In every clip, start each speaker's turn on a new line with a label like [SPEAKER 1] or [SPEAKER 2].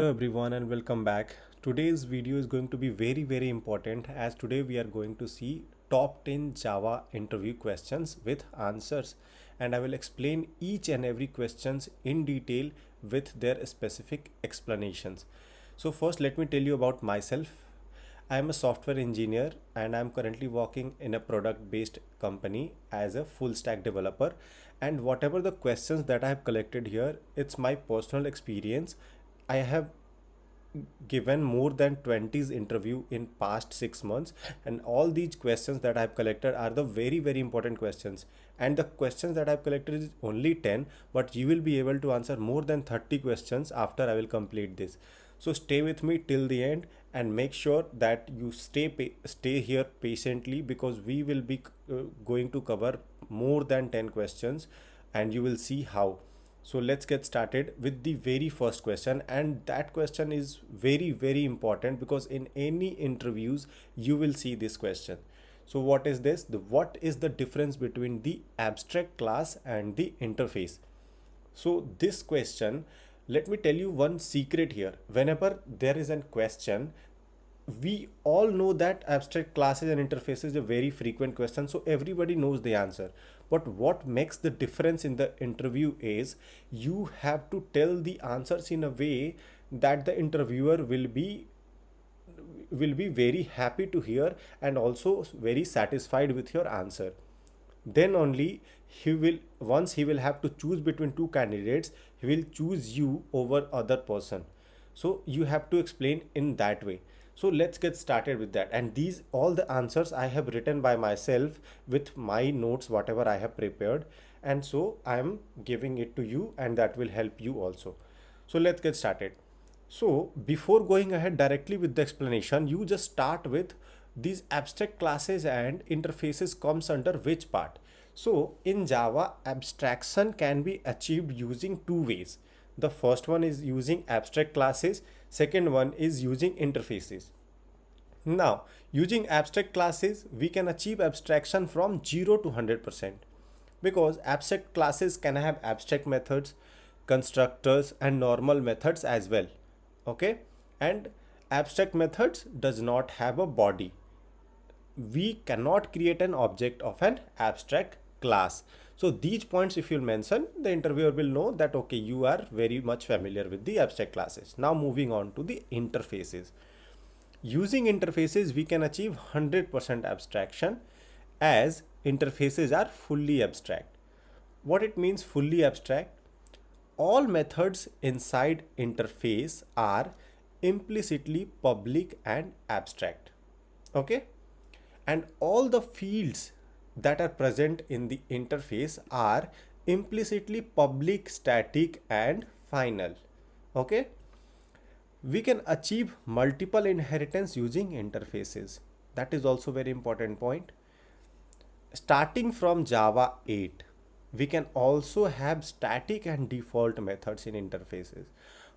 [SPEAKER 1] Hello everyone and welcome back. Today's video is going to be very important as today we are going to see top 10 Java interview questions with answers, and I will explain each and every questions in detail with their specific explanations. So first let me tell you about myself. I am a software engineer and I am currently working in a product based company as a full stack developer, and whatever the questions that I have collected here, it's my personal experience. I have given more than 20's interview in past 6 months, and all these questions that I've collected are the very important questions, and the questions that I've collected is only 10, but you will be able to answer more than 30 questions after I will complete this. So stay with me till the end and make sure that you stay here patiently, because we will be going to cover more than 10 questions and you will see how. So let's get started with the very first question, and that question is very important because in any interviews you will see this question. So what is this? What is the difference between the abstract class and the interface? So this question, let me tell you one secret here. Whenever there is a question, we all know that abstract classes and interfaces is a very frequent question, so everybody knows the answer. But what makes the difference in the interview is you have to tell the answers in a way that the interviewer will be very happy to hear and also very satisfied with your answer. Then only he will, once he will have to choose between two candidates, he will choose you over other person. So you have to explain in that way. So let's get started with that, and these all the answers I have written by myself with my notes whatever I have prepared, and so I am giving it to you and that will help you also. So let's get started. So before going ahead directly with the explanation, you just start with these abstract classes and interfaces comes under which part. So in Java, abstraction can be achieved using two ways. The first one is using abstract classes, second one is using interfaces. Now, using abstract classes, we can achieve abstraction from 0 to 100%, because abstract classes can have abstract methods, constructors and normal methods as well. Okay, and abstract methods does not have a body. We cannot create an object of an abstract class. So these points if you mention, the interviewer will know that okay, you are very much familiar with the abstract classes. Now moving on to the interfaces. Using interfaces we can achieve 100% abstraction, as interfaces are fully abstract. What it means fully abstract? All methods inside interface are implicitly public and abstract. Okay, and all the fields that are present in the interface are implicitly public, static and final. Okay, we can achieve multiple inheritance using interfaces. That is also very important point. Starting from Java 8, we can also have static and default methods in interfaces.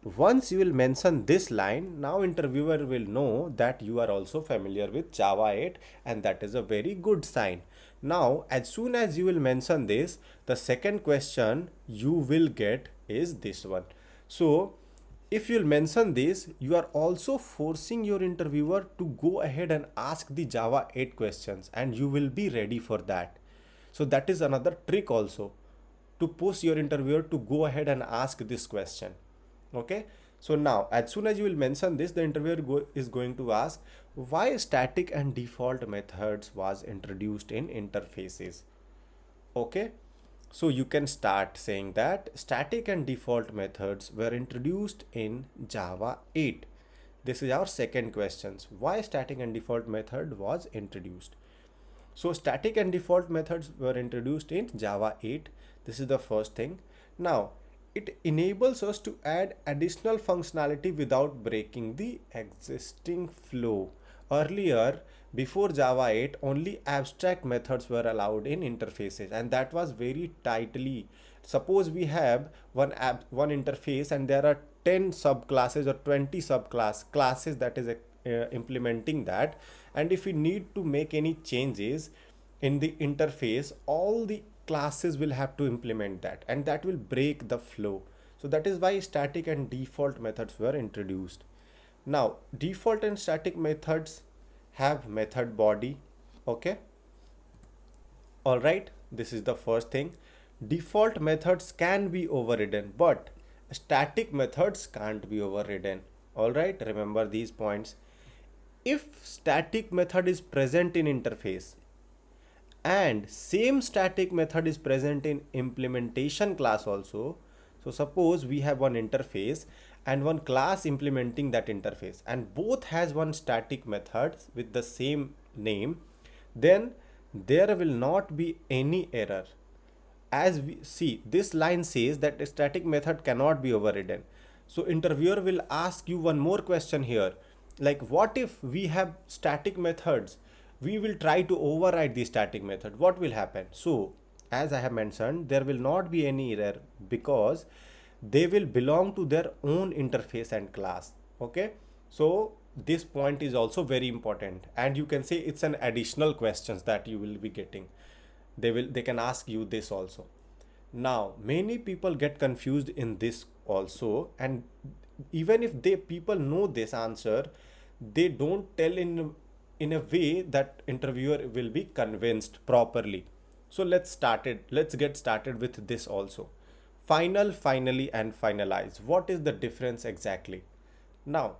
[SPEAKER 1] Once you will mention this line, now interviewer will know that you are also familiar with Java 8, and that is a very good sign. Now, as soon as you will mention this, the second question you will get is this one. So, if you'll mention this, you are also forcing your interviewer to go ahead and ask the Java 8 questions, and you will be ready for that. So that is another trick also, to push your interviewer to go ahead and ask this question. Okay, so now as soon as you will mention this, the interviewer is going to ask why static and default methods was introduced in interfaces. Okay, so you can start saying that static and default methods were introduced in Java 8. This is our second question. Why static and default method was introduced? So static and default methods were introduced in Java 8. This is the first thing. Now, it enables us to add additional functionality without breaking the existing flow. Earlier, before Java 8, only abstract methods were allowed in interfaces, and that was very tightly. Suppose we have one interface and there are 10 subclasses or 20 classes that is implementing that, and if we need to make any changes in the interface, all the classes will have to implement that, and that will break the flow. So that is why static and default methods were introduced. Now, default and static methods have method body. Okay. All right. This is the first thing. Default methods can be overridden, but static methods can't be overridden. All right. Remember these points. If static method is present in interface and same static method is present in implementation class also, so suppose we have one interface and one class implementing that interface and both has one static method with the same name, then there will not be any error. As we see, this line says that a static method cannot be overridden. So interviewer will ask you one more question here, like what if we have static methods, we will try to override the static method, what will happen? So as I have mentioned, there will not be any error because they will belong to their own interface and class. Okay, so this point is also very important, and you can say it's an additional questions that you will be getting. They can ask you this also. Now many people get confused in this also, and even if they people know this answer, they don't tell in a way that interviewer will be convinced properly. So let's get started with this also. Final, finally, and finalize, what is the difference exactly? Now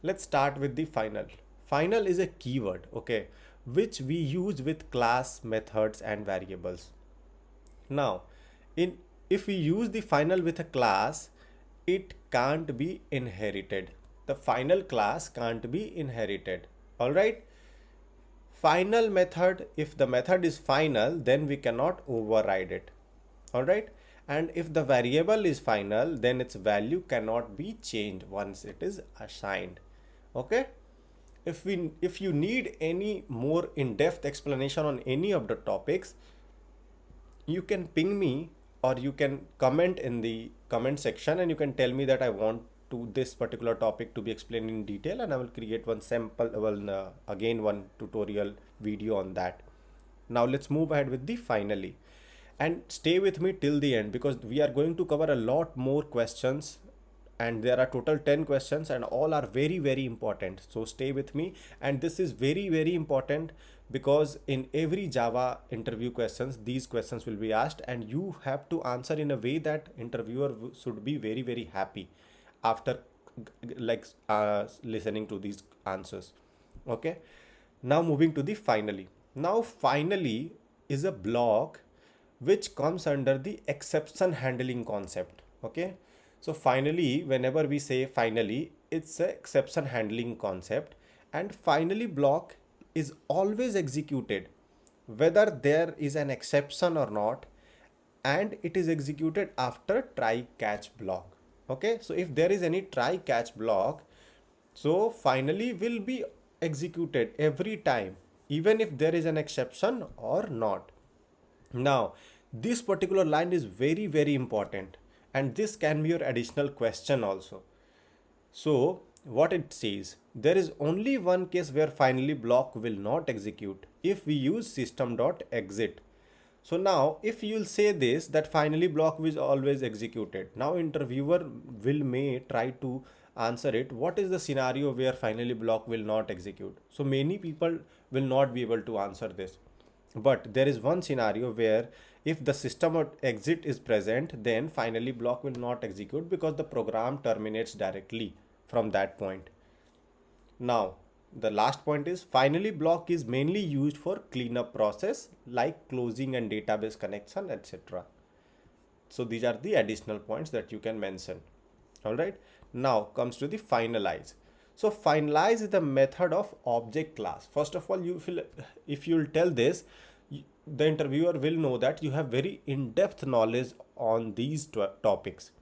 [SPEAKER 1] let's start with the final. Final is a keyword, okay, which we use with class, methods, and variables. Now, in if we use the final with a class, it can't be inherited. The final class can't be inherited. All right. Final method, if the method is final, then we cannot override it. All right. And if the variable is final, then its value cannot be changed once it is assigned. Okay. If you need any more in-depth explanation on any of the topics, you can ping me or you can comment in the comment section and you can tell me that I want to this particular topic to be explained in detail, and I will create one sample, again one tutorial video on that. Now let's move ahead with the finally, and stay with me till the end because we are going to cover a lot more questions, and there are total 10 questions and all are very important. So stay with me, and this is very important because in every Java interview questions these questions will be asked, and you have to answer in a way that interviewer should be very happy after listening to these answers. Okay, now moving to the finally. Now finally is a block which comes under the exception handling concept. Okay, so finally, whenever we say finally, it's a exception handling concept, and finally block is always executed whether there is an exception or not, and it is executed after try catch block. Okay, so if there is any try catch block, so finally will be executed every time even if there is an exception or not. Now this particular line is very important, and this can be your additional question also. So what it says, there is only one case where finally block will not execute if we use system.exit. So now if you will say this, that finally block is always executed, now interviewer will may try to answer it, what is the scenario where finally block will not execute? So many people will not be able to answer this, but there is one scenario where if the system or exit is present, then finally block will not execute because the program terminates directly from that point. Now the last point is finally block is mainly used for cleanup process like closing and database connection, etc. So these are the additional points that you can mention. All right, now comes to the finalize. So finalize is the method of object class. First of all, you feel if you'll tell this, the interviewer will know that you have very in-depth knowledge on these topics.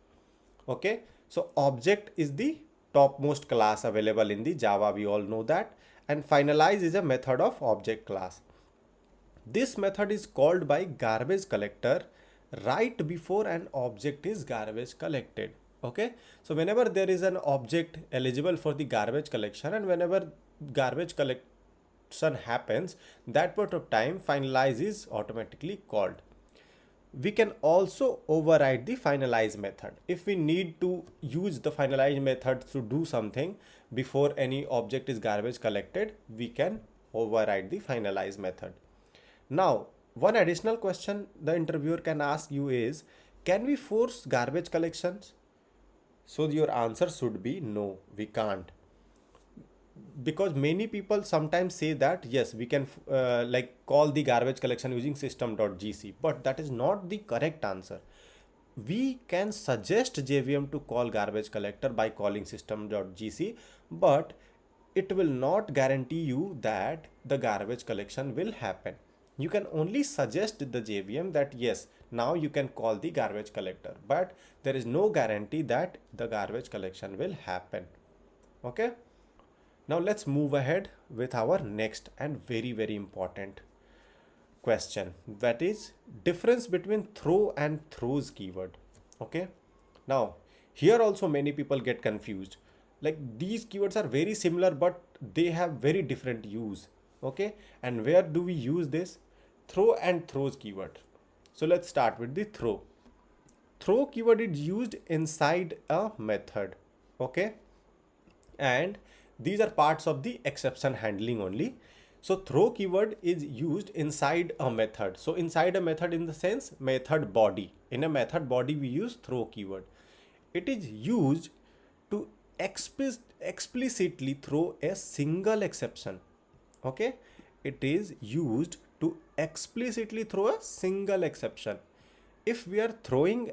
[SPEAKER 1] Okay, so object is the topmost class available in the Java, we all know that, and finalize is a method of object class. This method is called by garbage collector right before an object is garbage collected. Okay, so whenever there is an object eligible for the garbage collection and whenever garbage collection happens, that point of time finalize is automatically called. We can also override the finalize method. If we need to use the finalize method to do something before any object is garbage collected, we can override the finalize method. Now, one additional question the interviewer can ask you is, can we force garbage collections? So your answer should be no, we can't. Because many people sometimes say that yes, we can like call the garbage collection using system.gc, but that is not the correct answer. We can suggest JVM to call garbage collector by calling system.gc, but it will not guarantee you that the garbage collection will happen. You can only suggest the JVM that yes, now you can call the garbage collector, but there is no guarantee that the garbage collection will happen. Okay. Now let's move ahead with our next and very important question, that is difference between throw and throws keyword. Okay. Now here also many people get confused. Like these keywords are very similar but they have very different use. Okay. And where do we use this? Throw and throws keyword. So let's start with the throw. Throw keyword is used inside a method. Okay. And these are parts of the exception handling only. So throw keyword is used inside a method. So inside a method in the sense method body. In a method body we use throw keyword. It is used to explicitly throw a single exception. Okay. It is used to explicitly throw a single exception. If we are throwing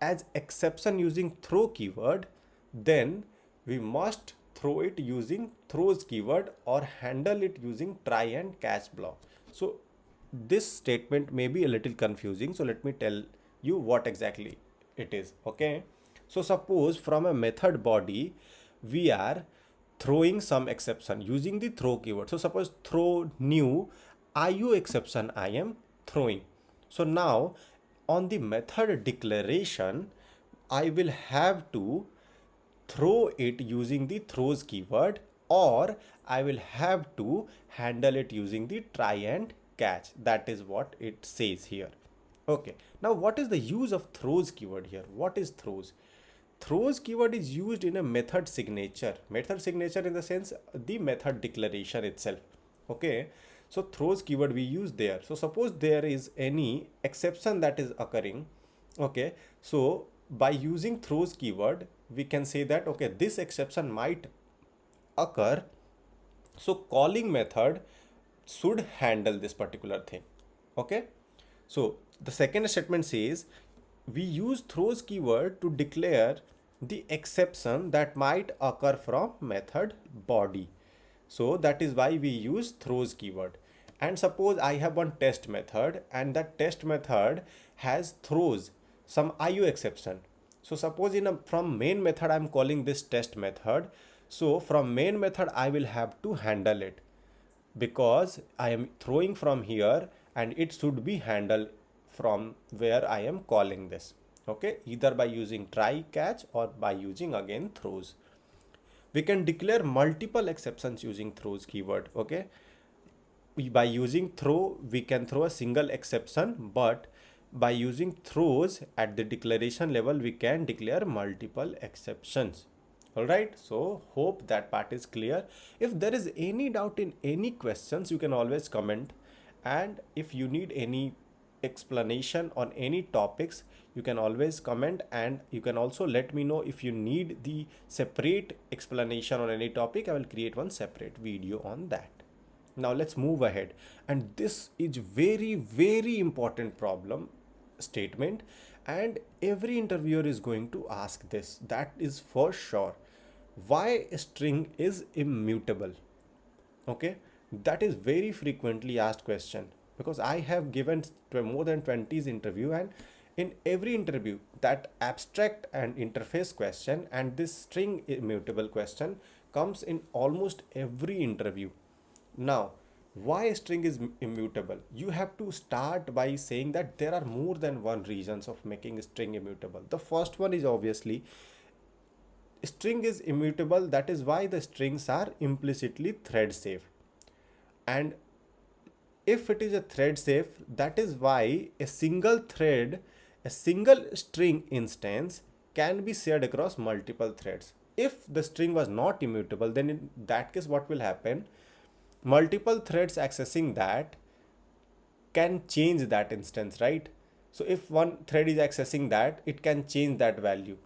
[SPEAKER 1] as exception using throw keyword, then we must throw it using throws keyword or handle it using try and catch block. So this statement may be a little confusing. So let me tell you what exactly it is. Okay. So suppose from a method body, we are throwing some exception using the throw keyword. So suppose throw new IO exception I am throwing. So now on the method declaration, I will have to throw it using the throws keyword, or I will have to handle it using the try and catch. That is what it says here. Okay. Now what is the use of throws keyword here? What is throws? Throws keyword is used in a method signature. Method signature in the sense the method declaration itself. Okay. So throws keyword we use there. So suppose there is any exception that is occurring. Okay. So by using throws keyword, we can say that, okay, this exception might occur. So calling method should handle this particular thing. Okay. So the second statement says we use throws keyword to declare the exception that might occur from method body. So that is why we use throws keyword. And suppose I have one test method and that test method has throws some IO exception. So suppose from main method I'm calling this test method. So from main method I will have to handle it because I am throwing from here and it should be handled from where I am calling this. Okay, either by using try catch or by using again throws. We can declare multiple exceptions using throws keyword. Okay, by using throw we can throw a single exception, but by using throws at the declaration level we can declare multiple exceptions. All right, so hope that part is clear. If there is any doubt in any questions, you can always comment, and if you need any explanation on any topics, you can always comment, and you can also let me know if you need the separate explanation on any topic. I will create one separate video on that. Now let's move ahead, and this is very important problem statement, and every interviewer is going to ask this, that is for sure. Why a string is immutable? Okay, that is very frequently asked question, because I have given more than 20's interview, and in every interview that abstract and interface question and this string immutable question comes in almost every interview. Now, why string is immutable? You have to start by saying that there are more than one reasons of making string immutable. The first one is obviously string is immutable. That is why the strings are implicitly thread safe. And if it is a thread safe, that is why a single thread, a single string instance can be shared across multiple threads. If the string was not immutable, then in that case what will happen? Multiple threads accessing that can change that instance, right? So if one thread is accessing that, it can change that value.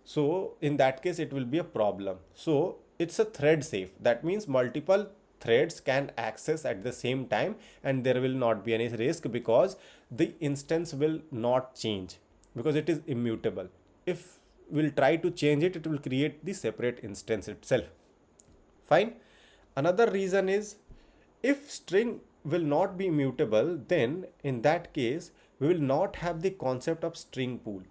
[SPEAKER 1] So in that case, it will be a problem. So it's a thread safe. That means multiple threads can access at the same time and there will not be any risk because the instance will not change because it is immutable. If we'll try to change it, it will create the separate instance itself. Fine. Another reason is if string will not be immutable, then in that case, we will not have the concept of string pool.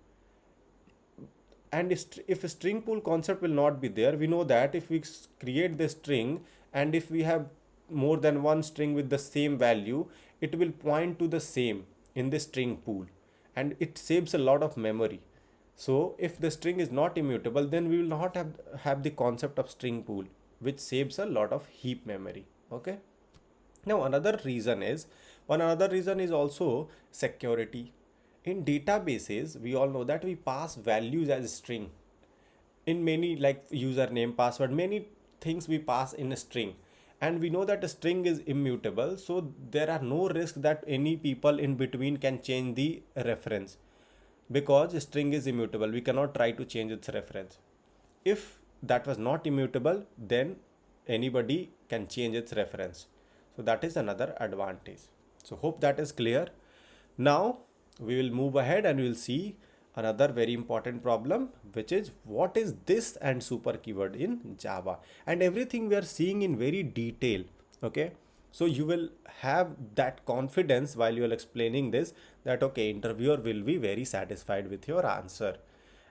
[SPEAKER 1] And if a string pool concept will not be there, we know that if we create the string and if we have more than one string with the same value, it will point to the same in the string pool and it saves a lot of memory. So if the string is not immutable, then we will not have the concept of string pool, which saves a lot of heap memory. Okay. Now another reason is also security. In databases, we all know that we pass values as a string. In many like username, password, many things we pass in a string. And we know that a string is immutable, so there are no risk that any people in between can change the reference because a string is immutable. We cannot try to change its reference. If that was not immutable, then anybody can change its reference. So that is another advantage. So hope that is clear. Now we will move ahead and we will see another very important problem, which is what is this and super keyword in Java, and everything we are seeing in very detail. Okay. So you will have that confidence while you are explaining this that okay, interviewer will be very satisfied with your answer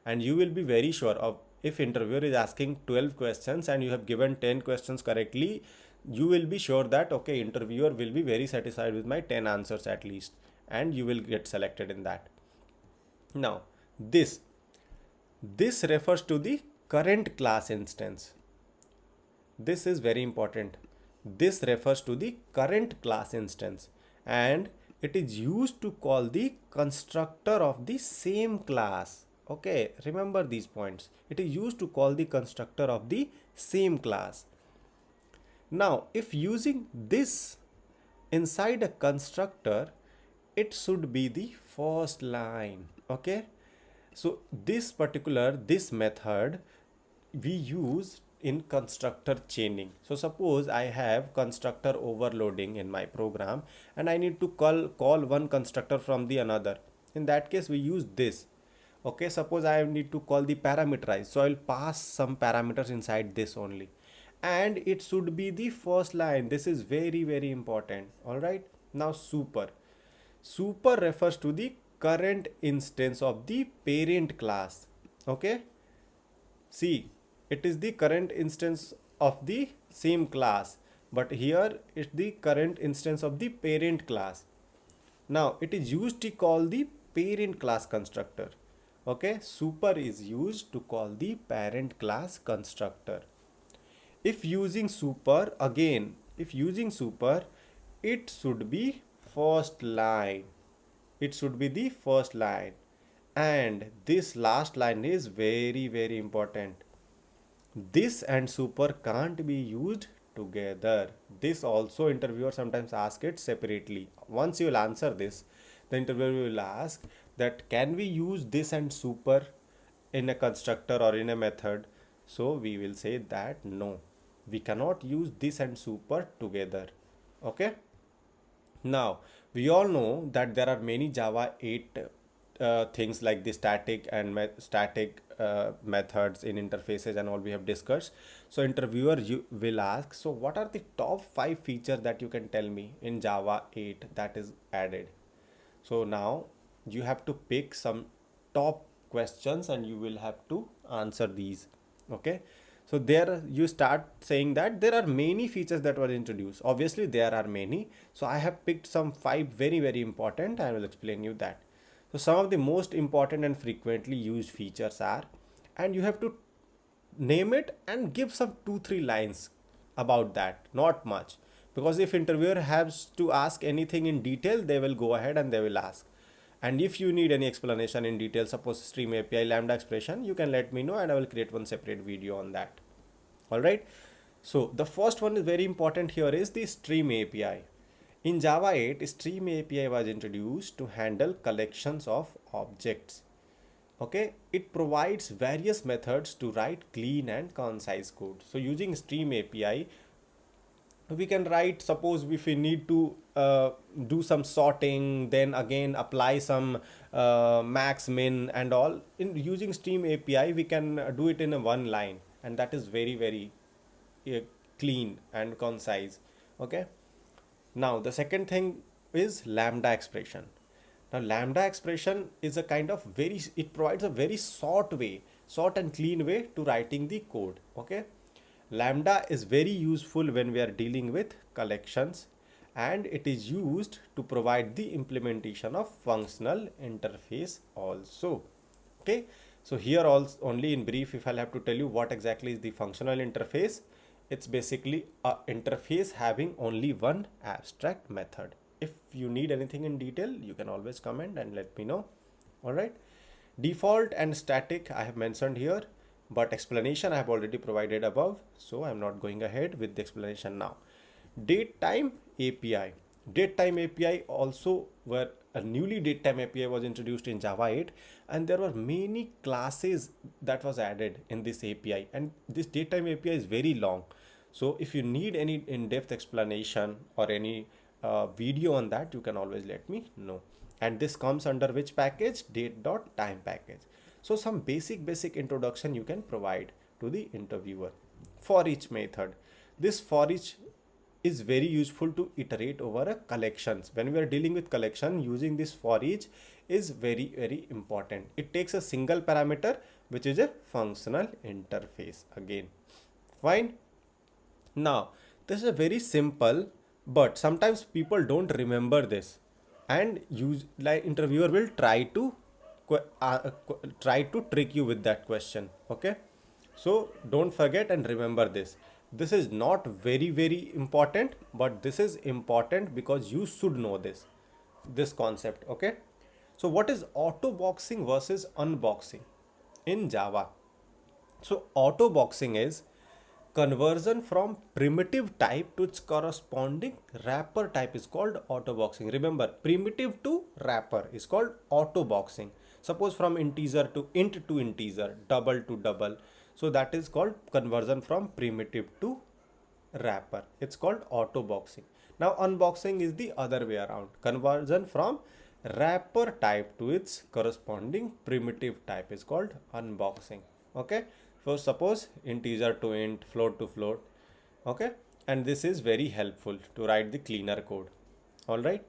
[SPEAKER 1] and you will be very sure of if interviewer is asking 12 questions and you have given 10 questions correctly, you will be sure that okay, interviewer will be very satisfied with my 10 answers at least and you will get selected in that. Now this refers to the current class instance. This is very important. This refers to the current class instance and it is used to call the constructor of the same class. Okay, remember these points. It is used to call the constructor of the same class. Now, if using this inside a constructor, it should be the first line. Okay. So this method we use in constructor chaining. So suppose I have constructor overloading in my program and I need to call one constructor from the another. In that case, we use this. Okay, suppose I need to call the parameterize. So I'll pass some parameters inside this only. And it should be the first line. This is very, very important. All right. Now super. Super refers to the current instance of the parent class. Okay. See, it is the current instance of the same class, but here it's the current instance of the parent class. Now it is used to call the parent class constructor. Okay, super is used to call the parent class constructor. If using super, again, if using super, it should be first line. It should be the first line. And this last line is very, very important. This and super can't be used together. This also interviewer sometimes ask it separately. Once you will answer this, the interviewer will ask that can we use this and super in a constructor or in a method? So we will say that no, we cannot use this and super together. Okay. Now we all know that there are many Java 8 things like the static and static methods in interfaces and all we have discussed. So interviewer you will ask, so what are the top 5 features that you can tell me in Java 8 that is added? So now you have to pick some top questions and you will have to answer these. Okay. So there you start saying that there are many features that were introduced. Obviously there are many. So I have picked some 5 very, very important. I will explain you that. So some of the most important and frequently used features are, and you have to name it and give some 2-3 lines about that, not much, because if interviewer has to ask anything in detail, they will go ahead and they will ask. And if you need any explanation in detail, suppose stream API lambda expression, you can let me know and I will create one separate video on that. All right. So the first one is very important here is the stream API. In Java 8, stream API was introduced to handle collections of objects. Okay, it provides various methods to write clean and concise code. So using stream API, we can write, suppose if we need to do some sorting, then again apply some max min and all. In using stream API, we can do it in a one line, and that is very uh, clean and concise. Okay. Now the second thing is lambda expression. Now lambda expression is a kind of it provides a very short and clean way to writing the code. Okay. Lambda is very useful when we are dealing with collections, and it is used to provide the implementation of functional interface also. Okay. So here also only in brief, if I'll have to tell you what exactly is the functional interface, it's basically a interface having only one abstract method. If you need anything in detail, you can always comment and let me know. All right. Default and static I have mentioned here, but explanation I have already provided above, so I'm not going ahead with the explanation now. Datetime API. Datetime API also were a newly datetime API was introduced in Java 8, and there were many classes that was added in this API, and this datetime API is very long. So if you need any in-depth explanation or any video on that, you can always let me know. And this comes under which package? Date.time package. So some basic introduction you can provide to the interviewer. For each method. This for each is very useful to iterate over a collections. When we are dealing with collection, using this for each is very important. It takes a single parameter, which is a functional interface again. Fine. Now, this is a very simple, but sometimes people don't remember this, and use like interviewer will try to trick you with that question. Okay. So don't forget and remember this. This is not very important, but this is important because you should know this concept. Okay. So what is autoboxing versus unboxing in Java? So autoboxing is conversion from primitive type to its corresponding wrapper type is called autoboxing. Remember, primitive to wrapper is called autoboxing. Suppose from integer to integer, double to double. So that is called conversion from primitive to wrapper. It's called autoboxing. Now unboxing is the other way around. Conversion from wrapper type to its corresponding primitive type is called unboxing. Okay. So suppose integer to int, float to float. Okay. And this is very helpful to write the cleaner code. All right.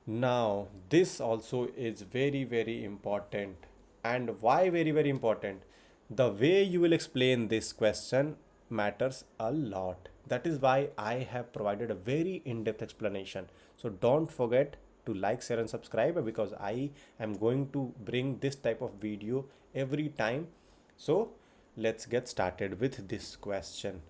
[SPEAKER 1] Now this also is very important. And why very important? The way you will explain this question matters a lot. That is why I have provided a very in-depth explanation. So don't forget to like, share and subscribe, because I am going to bring this type of video every time. So let's get started with this question.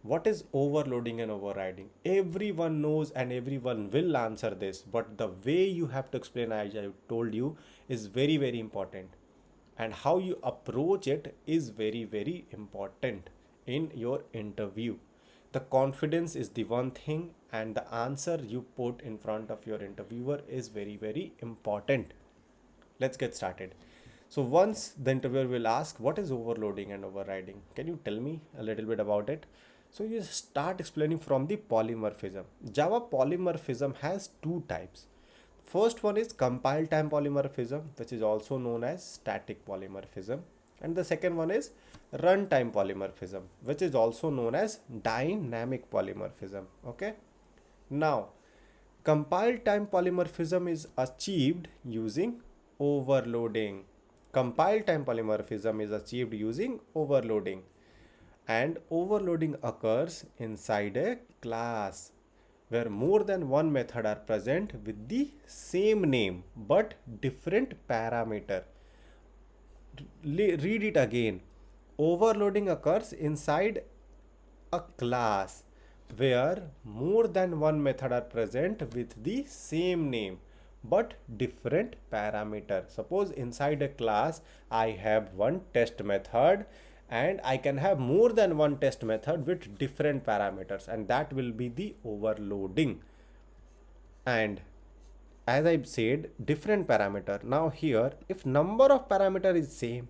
[SPEAKER 1] What is overloading and overriding? Everyone knows and everyone will answer this, but the way you have to explain, as I told you, is very important. And how you approach it is very important in your interview. The confidence is the one thing, and the answer you put in front of your interviewer is very important. Let's get started. So once the interviewer will ask, what is overloading and overriding? Can you tell me a little bit about it? So you start explaining from the polymorphism. Java polymorphism has two types. First one is compile time polymorphism, which is also known as static polymorphism. And the second one is runtime polymorphism, which is also known as dynamic polymorphism. Okay. Now, compile time polymorphism is achieved using overloading. Compile time polymorphism is achieved using overloading. And overloading occurs inside a class where more than one method are present with the same name but different parameter. Read it again. Overloading occurs inside a class where more than one method are present with the same name but different parameter. Suppose inside a class I have one test method and I can have more than one test method with different parameters, and that will be the overloading. And as I said, different parameter. Now here, if number of parameter is same,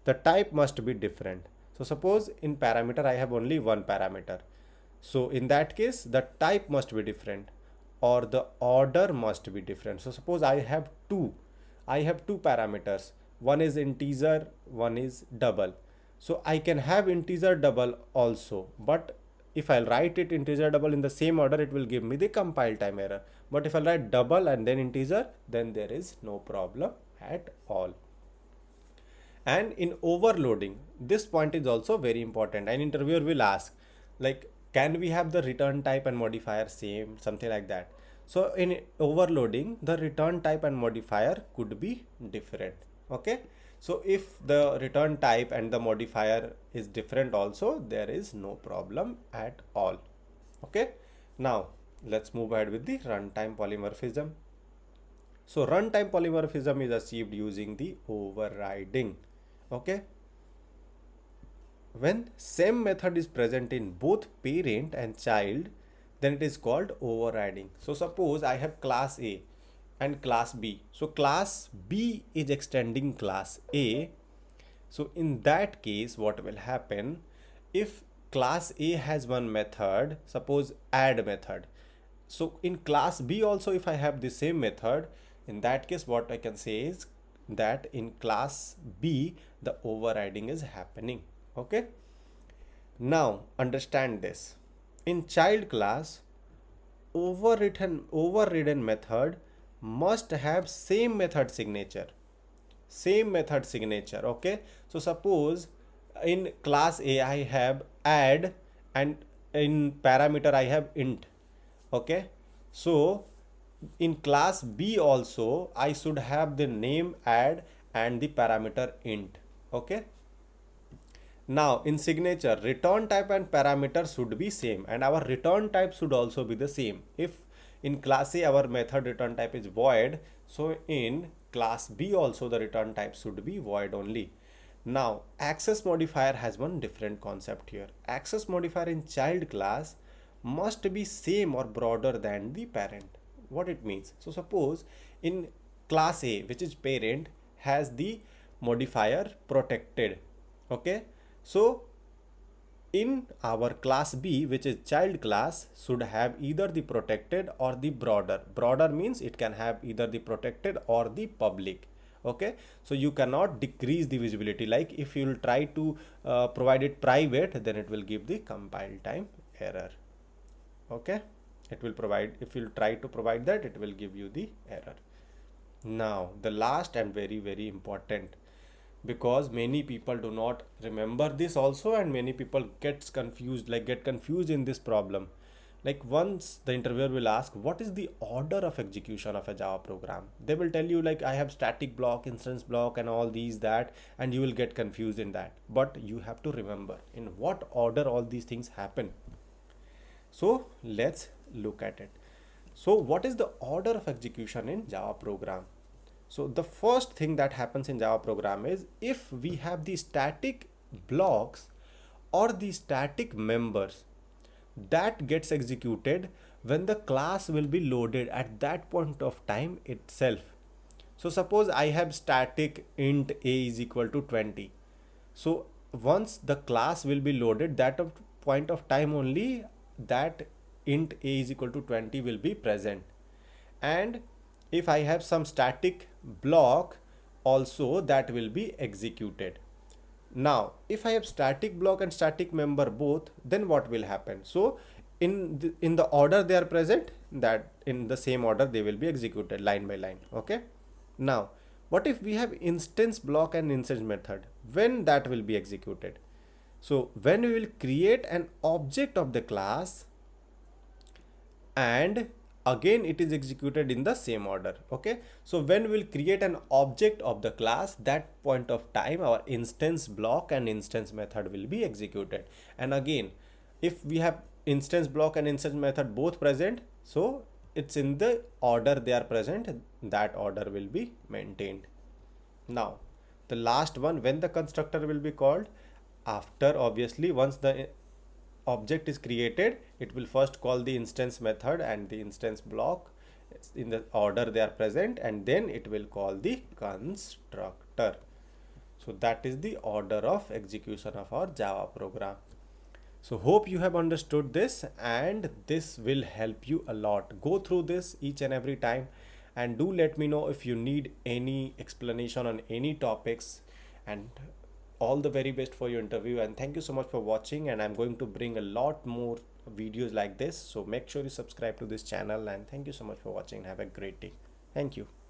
[SPEAKER 1] the type must be different. So suppose in parameter I have only one parameter. So in that case, the type must be different or the order must be different. So suppose I have two parameters. One is integer, one is double. So I can have integer double also, but if I'll write it integer double in the same order, it will give me the compile time error. But if I'll write double and then integer, then there is no problem at all. And in overloading, this point is also very important. An interviewer will ask, like, can we have the return type and modifier same, something like that. So in overloading, the return type and modifier could be different. Okay. So if the return type and the modifier is different also, there is no problem at all. Okay. Now let's move ahead with the runtime polymorphism. So runtime polymorphism is achieved using the overriding. Okay. When same method is present in both parent and child, then it is called overriding. So suppose I have class A and class B. So class B is extending class A. So in that case, what will happen if class A has one method, suppose add method. So in class B also, if I have the same method, in that case, what I can say is that in class B, the overriding is happening. Okay. Now understand this. In child class, overridden method must have same method signature. Okay. So suppose in class A I have add and in parameter I have int. Okay. So in class B also I should have the name add and the parameter int. Okay. Now in signature, return type and parameter should be same, and our return type should also be the same. If in class A our method return type is void, so in class B also the return type should be void only. Now access modifier has one different concept here. Access modifier in child class must be same or broader than the parent. What it means? So suppose in class A, which is parent, has the modifier protected. Okay. So in our class B, which is child class, should have either the protected or the broader. Broader means it can have either the protected or the public. Okay. So you cannot decrease the visibility. Like if you will try to provide it private, then it will give the compile time error. Okay. It will provide, if you try to provide that, it will give you the error. Now the last and very important, because many people do not remember this also, and many people get confused in this problem. Like once the interviewer will ask, what is the order of execution of a Java program? They will tell you like, I have static block, instance block and all these that, and you will get confused in that. But you have to remember in what order all these things happen. So let's look at it. So what is the order of execution in Java program? So the first thing that happens in Java program is, if we have the static blocks or the static members, that gets executed when the class will be loaded at that point of time itself. So suppose I have static int a is equal to 20. So once the class will be loaded, that point of time only that int a is equal to 20 will be present. And if I have some static block also, that will be executed. Now if I have static block and static member both, then what will happen? So in the order they are present, that in the same order they will be executed line by line. Okay. Now what if we have instance block and instance method? When that will be executed? So when we will create an object of the class, and again it is executed in the same order. Okay. So when we will create an object of the class, that point of time our instance block and instance method will be executed. And again, if we have instance block and instance method both present, so it's in the order they are present, that order will be maintained. Now the last one, when the constructor will be called, after obviously once the object is created, it will first call the instance method and the instance block in the order they are present, and then it will call the constructor. So that is the order of execution of our Java program. So hope you have understood this, and this will help you a lot. Go through this each and every time, and do let me know if you need any explanation on any topics. And all the very best for your interview, and thank you so much for watching, and I'm going to bring a lot more videos like this, so make sure you subscribe to this channel, and thank you so much for watching. Have a great day. Thank you.